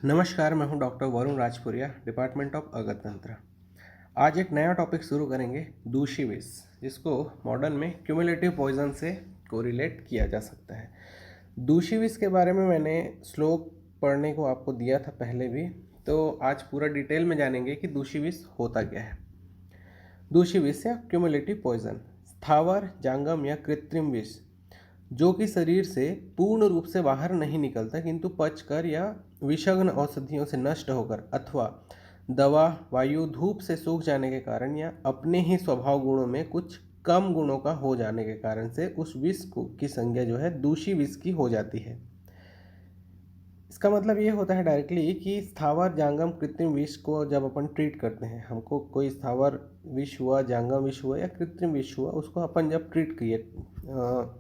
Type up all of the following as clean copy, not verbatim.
नमस्कार, मैं हूं doctor Varun Rajpuria, department of Agad Tantra. आज एक नया टॉपिक शुरू करेंगे, दूषी विष, जिसको मॉडर्न में क्यूमुलेटिव पॉइजन से कोरिलेट किया जा सकता है। दूषी विष के बारे में मैंने श्लोक पढ़ने को आपको दिया था पहले भी, तो आज पूरा डिटेल में जानेंगे कि दूषी विष होता क्या है। दूषी विष या क्यूमुलेटिव पॉइजन स्थावर, जांगम या कृत्रिम विष जो कि शरीर से पूर्ण रूप से बाहर नहीं निकलता किंतु पचकर या विषग्न औषधियों से नष्ट होकर अथवा दवा, वायु, धूप से सूख जाने के कारण या अपने ही स्वभाव गुणों में कुछ कम गुणों का हो जाने के कारण से उस विष को की संज्ञा जो है दूषी विष की हो जाती है। इसका मतलब ये होता है डायरेक्टली कि स्थावर, जांगम, कृत्रिम विष को जब अपन ट्रीट करते हैं, हमको कोई स्थावर विष हुआ, जांगम विष हुआ या कृत्रिम विष हुआ, उसको अपन जब ट्रीट किए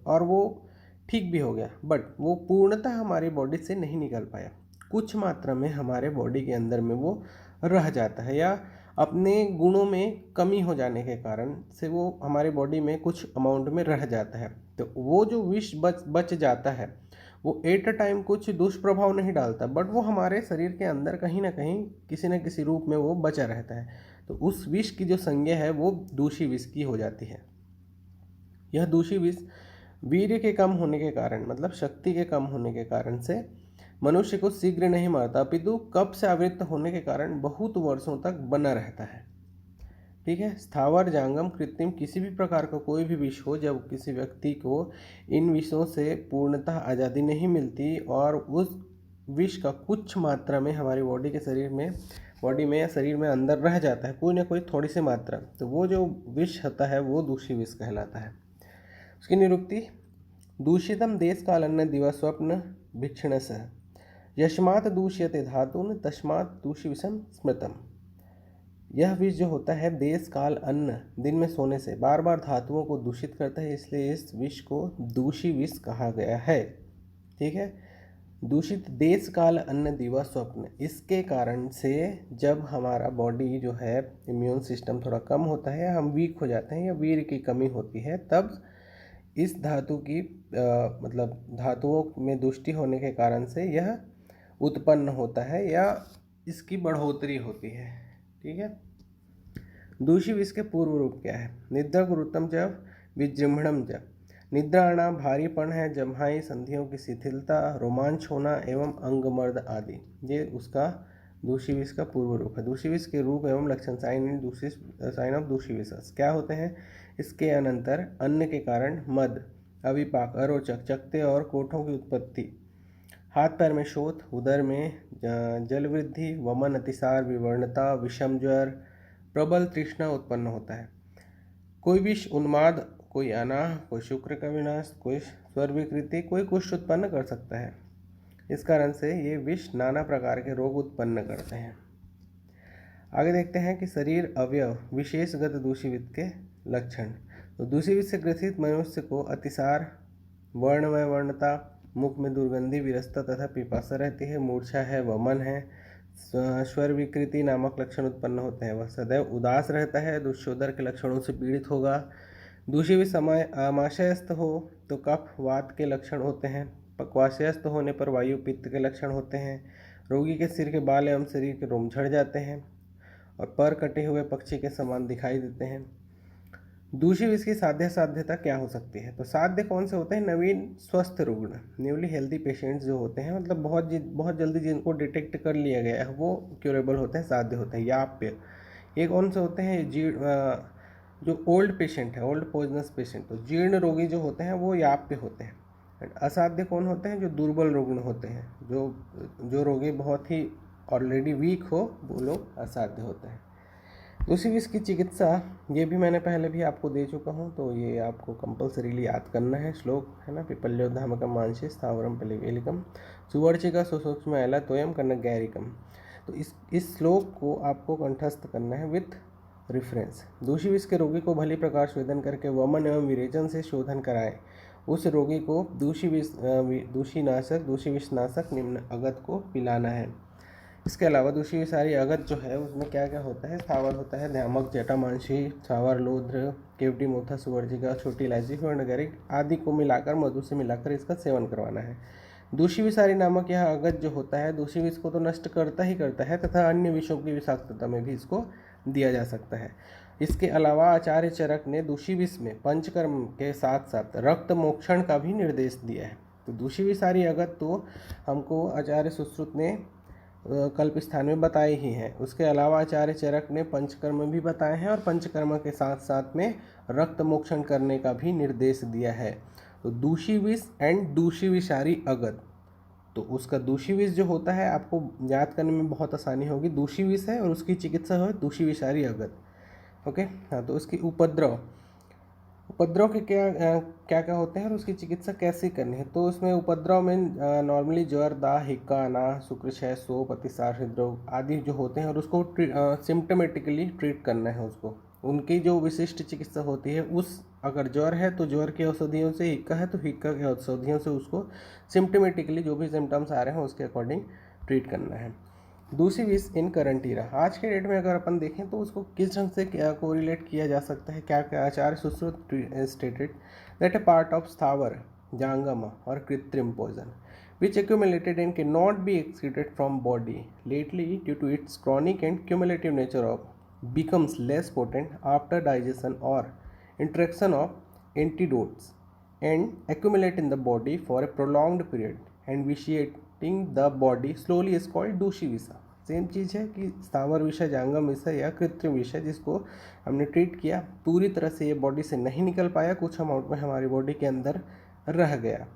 और वो ठीक भी हो गया, बट वो पूर्णतः हमारी बॉडी से नहीं निकल पाया, कुछ मात्रा में हमारे बॉडी के अंदर में वो रह जाता है या अपने गुणों में कमी हो जाने के कारण से वो हमारी बॉडी में कुछ अमाउंट में रह जाता है। तो वो जो विष बच जाता है वो एट अ टाइम कुछ दुष्प्रभाव नहीं डालता, बट वो हमारे शरीर के अंदर कहीं ना कहीं किसी न किसी रूप में वो बचा रहता है। तो उस विष की जो संज्ञा है वो दूषी विष की हो जाती है। यह दूषी विष वीर्य के कम होने के कारण, मतलब शक्ति के कम होने के कारण से मनुष्य को शीघ्र नहीं मारता, अपितु कफ से आवृत्त होने के कारण बहुत वर्षों तक बना रहता है। ठीक है, स्थावर, जांगम, कृत्रिम किसी भी प्रकार का कोई भी विष हो, जब किसी व्यक्ति को इन विषों से पूर्णतः आज़ादी नहीं मिलती और उस विष का कुछ मात्रा में हमारी बॉडी में या शरीर में अंदर रह जाता है, कोई ना कोई थोड़ी सी मात्रा, तो वो जो विष होता है वो दूषी विष कहलाता है। उसकी निरुक्ति, दूषितम देश काल अन्न दिवा स्वप्न भिक्षणसः यस्मात् दूष्यते धातुन तस्मात् दूषी विषम स्मृतम। यह विष जो होता है देश काल अन्न, दिन में सोने से बार बार धातुओं को दूषित करता है, इसलिए इस विष को दूषी विष कहा गया है। ठीक है, दूषित देश काल अन्न दिवा स्वप्न, इसके कारण से जब हमारा बॉडी जो है इम्यून सिस्टम थोड़ा कम होता है, हम वीक हो जाते हैं या वीर्य की कमी होती है, तब इस धातु की मतलब धातुओं में दुष्टि होने के कारण से यह उत्पन्न होता है या इसकी बढ़ोतरी होती है। ठीक है, दूषी विष के पूर्व रूप क्या है? निद्रा गुरुतम च विजृंभणम च, निद्रा आना, भारीपन है, जम्हाई, संधियों की शिथिलता, रोमांच होना एवं अंगमर्द आदि, ये उसका दूषी विष का पूर्व रूप है। दूषी विष के रूप एवं लक्षण, साइन ऑफ दूषी विष क्या होते हैं? इसके अनंतर अन्न के कारण मद, अविपाक, अरोचक, चकते और कोठों की उत्पत्ति, हाथ पैर में शोथ, उदर में जल वृद्धि, वमन, अतिसार, विवर्णता, विषम ज्वर, प्रबल तृष्णा उत्पन्न होता है। कोई विष उन्माद, कोई अनाह, कोई शुक्र का विनाश, कोई स्वर विकृति, कोई कुष्ठ उत्पन्न कर सकता है। इस कारण से ये विष नाना प्रकार के रोग उत्पन्न करते हैं। आगे देखते हैं कि शरीर अवयव विशेषगत दूषी विष के लक्षण। तो दूषी विष से ग्रसित मनुष्य को अतिसार, वर्णमय वर्णता, मुख में दुर्गंधि, विरसता तथा पिपासा रहती है, मूर्छा है, वमन है, स्वर विकृति नामक लक्षण उत्पन्न होते हैं। वह सदैव उदास रहता है, दुष्योदर के लक्षणों से पीड़ित होगा। दूषी विष आमाशयस्थ हो तो कफ वात के लक्षण होते हैं, पक्वाशयस्थ होने पर वायु पित्त के लक्षण होते हैं। रोगी के सिर के बाल एवं शरीर के रोम झड़ जाते हैं और पर कटे हुए पक्षी के समान दिखाई देते हैं। दूषी विष की साध्यता क्या हो सकती है? तो साध्य कौन से होते हैं? नवीन स्वस्थ रुग्ण, न्यूली हेल्दी पेशेंट्स जो होते हैं, मतलब बहुत जल्दी जिनको डिटेक्ट कर लिया गया है वो क्यूरेबल होते हैं, साध्य होते हैं। याप्य, ये कौन से होते हैं? जो ओल्ड पेशेंट है, ओल्ड पॉइजनस पेशेंट, तो जीर्ण रोगी जो होते हैं वो याप्य होते हैं। असाध्य कौन होते हैं? जो दुर्बल रुग्ण होते हैं, जो रोगी बहुत ही ऑलरेडी वीक हो, वो लोग असाध्य होते हैं। दूसरी विष की चिकित्सा, ये भी मैंने पहले भी आपको दे चुका हूँ, तो ये आपको कंपल्सरीली याद करना है। श्लोक है ना, पिपल्योधामकम मांसे स्थावरम पलिवेलिकम सुवर्चिका सुसूक्ष्म एला तोयम कनक गैरिकम। तो इस श्लोक को आपको कंठस्थ करना है विथ रेफरेंस। दूषी विष के रोगी को भली प्रकार शोधन करके वमन एवं विरेचन से शोधन कराएं। उस रोगी को दूषी विषनाशक निम्न अगत को पिलाना है। इसके अलावा दूसरी विषारी अगत जो है उसमें क्या क्या होता है? स्थावर होता है, ध्यामक, जटामांसी, सावर, लोध्र, केवटी, मोथा, सुवर्जिका, छोटी इलायची, फिर गैरिक आदि को मिलाकर, मधु से मिलाकर इसका सेवन करवाना है। दूषी विषारी नामक यह अगत जो होता है दूषी विष को तो नष्ट करता ही करता है तथा अन्य विषों की विषाक्तता में भी इसको दिया जा सकता है। इसके अलावा आचार्य चरक ने दूषी विष में पंचकर्म के साथ साथ रक्त मोक्षण का भी निर्देश दिया है। तो दूषी विषारी अगत तो हमको आचार्य सुश्रुत ने कल्प स्थान में बताए ही हैं। उसके अलावा आचार्य चरक ने पंचकर्म भी बताए हैं और पंचकर्म के साथ साथ में रक्त मोक्षण करने का भी निर्देश दिया है। तो दूषी विष एंड दूषी विषारी अगत, तो उसका दूषी विष जो होता है आपको याद करने में बहुत आसानी होगी। दूषी विष है और उसकी चिकित्सा है दूषी विषारी अगत। ओके हाँ, तो उसकी उपद्रव के क्या क्या होते हैं और उसकी चिकित्सा कैसे करनी है। तो उसमें उपद्रव में नॉर्मली ज्वर, दाह, हिक्का आना, शुक्रक्षय, शोफ, अतिसार, हृदरोग आदि जो होते हैं और उसको सिम्टोमेटिकली ट्रीट करना है उसको। उनकी जो विशिष्ट चिकित्सा होती है उस अगर ज्वर है तो ज्वर की औषधियों से, हिक्का है तो हिक्का की औषधियों से उसको सिम्टोमेटिकली जो भी सिम्टम्स आ रहे हैं उसके अकॉर्डिंग ट्रीट करना है। दूसरी विष इन करंट ईरा, आज के डेट में अगर अपन देखें तो उसको किस ढंग से क्या कोरिलेट किया जा सकता है, क्या क्या Acharya Sushruta stated that a part of sthavar, jangama और kritrim poison which accumulated and cannot be excreted from body lately due to its chronic and cumulative nature of becomes less potent after digestion or interaction of antidotes and accumulate in the body for a prolonged period and vitiating the body slowly is called dushi visha. Same चीज़ है कि स्थावर विषय, जांगम विषय या कृत्रिम विषय जिसको हमने ट्रीट किया, पूरी तरह से ये बॉडी से नहीं निकल पाया, कुछ अमाउंट में हमारी बॉडी के अंदर रह गया।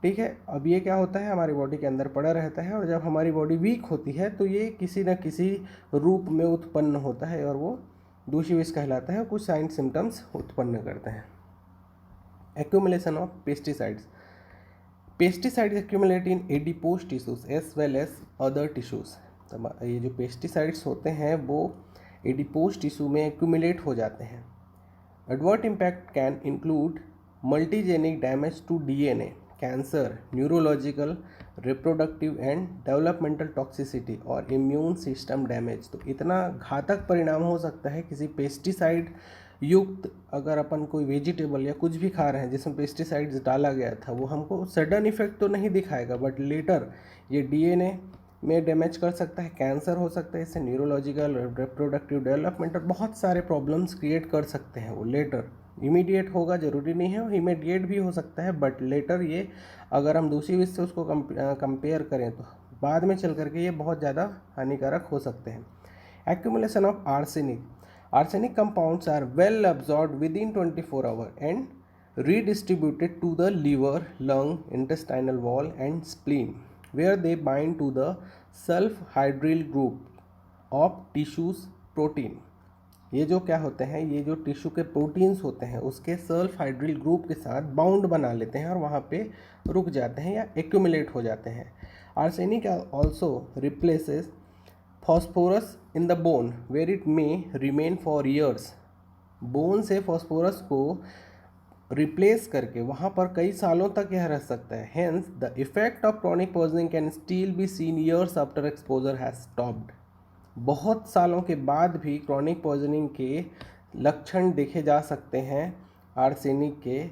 ठीक है, अब ये क्या होता है हमारी बॉडी के अंदर पड़ा रहता है और जब हमारी बॉडी वीक होती है तो ये किसी न किसी रूप में उत्पन्न होता है और वो दूषी विष कहलाता है और कुछ साइन सिम्टम्स उत्पन्न करते हैं। Accumulation of pesticides, pesticides accumulate in adipose tissues as well as other tissues. तब ये जो पेस्टिसाइड्स होते हैं वो एडिपोज टिश्यू में एक्यूमुलेट हो जाते हैं। Adverse impact can include mutagenic damage to DNA, cancer, neurological, reproductive and developmental toxicity और इम्यून सिस्टम डैमेज। तो इतना घातक परिणाम हो सकता है किसी पेस्टिसाइड युक्त, अगर अपन कोई वेजिटेबल या कुछ भी खा रहे हैं जिसमें पेस्टिसाइड्स डाला गया था, वो हमको सडन इफेक्ट तो नहीं दिखाएगा बट लेटर ये डीएनए में डैमेज कर सकता है, कैंसर हो सकता है, इससे न्यूरोलॉजिकल, रिप्रोडक्टिव, डेवलपमेंटल बहुत सारे प्रॉब्लम्स क्रिएट कर सकते हैं वो लेटर। इमीडिएट होगा ज़रूरी नहीं है, और इमीडिएट भी हो सकता है बट लेटर ये अगर हम दूसरी विष से उसको कंपेयर करें तो बाद में चल करके ये बहुत ज़्यादा हानिकारक हो सकते हैं। Accumulation of arsenic, arsenic compounds are well absorbed within 24 hour and redistributed to the liver, lung, intestinal wall and spleen where they bind to the sulfhydryl group of tissues protein। ये जो क्या होते हैं, ये जो tissue के proteins होते हैं उसके सल्फहाइड्रिल ग्रुप के साथ बाउंड बना लेते हैं और वहाँ पे रुक जाते हैं या एक्यूमुलेट हो जाते हैं। Arsenic also replaces phosphorus in the bone where it may remain for years. Bone से फॉस्फोरस को रिप्लेस करके वहाँ पर कई सालों तक यह रह सकता है। Hence the effect of chronic poisoning can still be seen years after exposure has stopped. बहुत सालों के बाद भी क्रॉनिक पॉइजनिंग के लक्षण देखे जा सकते हैं आर्सेनिक के,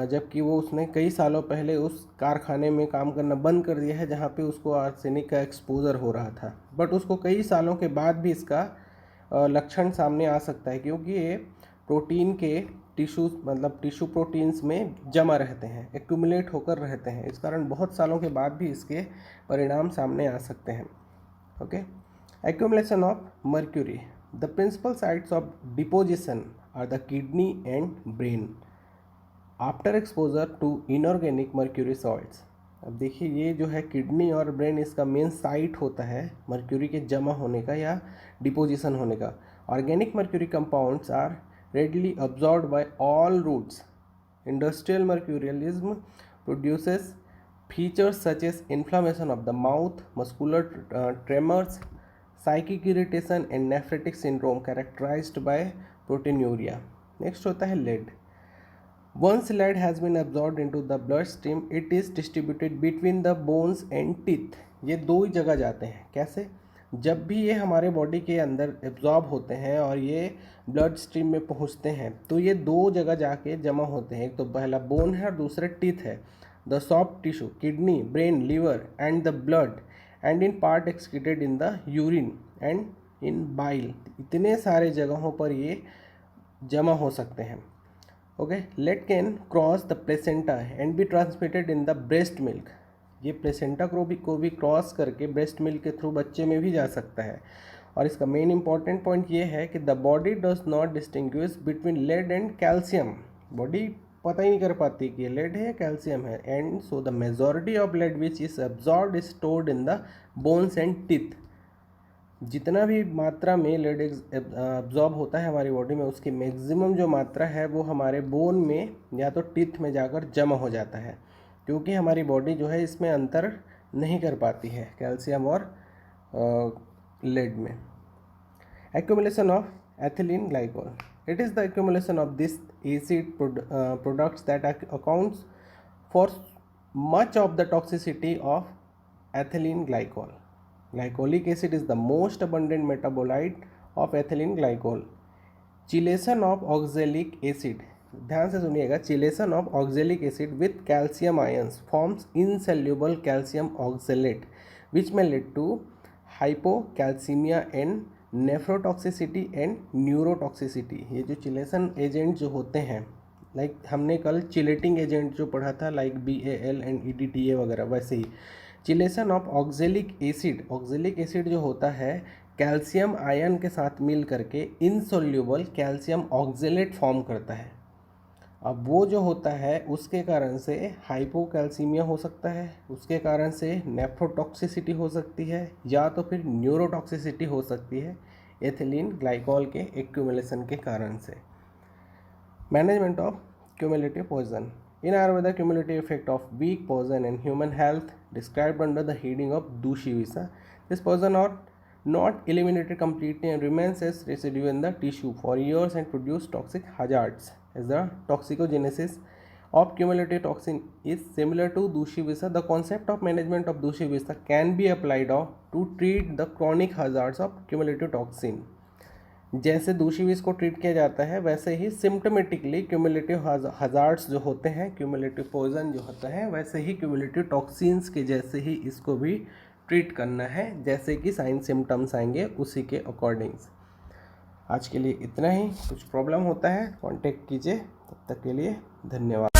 जबकि वो उसने कई सालों पहले उस कारखाने में काम करना बंद कर दिया है जहाँ पे उसको आर्सेनिक का एक्सपोजर हो रहा था, बट उसको कई सालों के बाद भी इसका लक्षण सामने आ सकता है क्योंकि ये प्रोटीन के टिश्यूज मतलब टिश्यू प्रोटीन्स में जमा रहते हैं, एक्यूमुलेट होकर रहते हैं, इस कारण बहुत सालों के बाद भी इसके परिणाम सामने आ सकते हैं। Okay, accumulation of mercury, the principal sites of deposition are the kidney and brain after exposure to inorganic mercury salts। अब देखिए ये जो है किडनी और ब्रेन इसका मेन साइट होता है मर्क्यूरी के जमा होने का या डिपोजिशन होने का। Organic mercury compounds are readily absorbed by all roots। Industrial mercurialism produces features such as inflammation of the mouth, muscular tremors, psychic irritation and nephrotic syndrome characterized by proteinuria। Next होता है lead। Once lead has been absorbed into the bloodstream, it is distributed between the bones and teeth। ये दो ही जगह जाते हैं। कैसे? जब भी ये हमारे बॉडी के अंदर एब्जॉर्ब होते हैं और ये ब्लड स्ट्रीम में पहुंचते हैं तो ये दो जगह जाके जमा होते हैं, एक तो पहला बोन है और दूसरा टीथ है। the soft tissue, kidney, brain, liver and the blood and in part excreted in the urine and in bile. इतने सारे जगहों पर ये जमा हो सकते हैं. Okay, let can cross the placenta and be transmitted in the breast milk. ये प्लेसेंटा को भी क्रॉस करके ब्रेस्ट मिल्क के थ्रू बच्चे में भी जा सकता है. और इसका मेन इंपॉर्टेंट पॉइंट ये है कि the body does not distinguish between lead and calcium. Body पता ही नहीं कर पाती कि ये लेड है या कैल्शियम है. And so the majority of lead which is absorbed is stored in the bones and teeth. जितना भी मात्रा में लेड अब्जॉर्ब होता है हमारी बॉडी में, उसकी मैक्सिमम जो मात्रा है वो हमारे बोन में या तो टीथ में जाकर जमा हो जाता है, क्योंकि हमारी बॉडी जो है इसमें अंतर नहीं कर पाती है कैल्शियम और लेड में. Accumulation of ethylene glycol. It is the accumulation of this acid products that accounts for much of the toxicity of ethylene glycol. Glycolic acid is the most abundant metabolite of ethylene glycol. Chelation of oxalic acid, ध्यान से सुनिएगा, chelation of oxalic acid with calcium ions forms insoluble calcium oxalate which may lead to hypocalcemia and nephrotoxicity and neurotoxicity. ये जो chelation agent जो होते हैं, like हमने कल चिलेटिंग एजेंट जो पढ़ा था लाइक BAL एंड EDTA वगैरह, वैसे ही चिलेशन ऑफ ऑक्जेलिक एसिड जो होता है कैल्शियम आयन के साथ मिल करके इनसोल्यूबल कैल्शियम ऑक्जेलेट फॉर्म करता है. अब वो जो होता है उसके कारण से हाइपोकैल्सीमिया हो सकता है, उसके कारण से नेफ्रोटॉक्सिसिटी हो सकती है, या तो फिर न्यूरोटॉक्सिसिटी हो सकती है एथिलीन ग्लाइकोल के एक्यूमुलेशन के कारण से. Management of cumulative poison. In Ayurveda, cumulative effect of weak poison in human health described under the heading of Dushivisha. This poison are not eliminated completely and remains as residue in the tissue for years and produce toxic hazards. As the toxicogenesis of cumulative toxin is similar to Dushivisha, the concept of management of Dushivisha can be applied to treat the chronic hazards of cumulative toxin. जैसे दूषी विष को treat किया जाता है वैसे ही symptomatically cumulative hazards जो होते हैं, क्यूमुलेटिव पॉइजन जो होता है, वैसे ही क्यूमुलेटिव टॉक्सिन्स के जैसे ही इसको भी ट्रीट करना है, जैसे कि साइन सिम्टम्स आएंगे उसी के अकॉर्डिंग्स. आज के लिए इतना ही. कुछ प्रॉब्लम होता है कांटेक्ट कीजिए. तब तक के लिए धन्यवाद.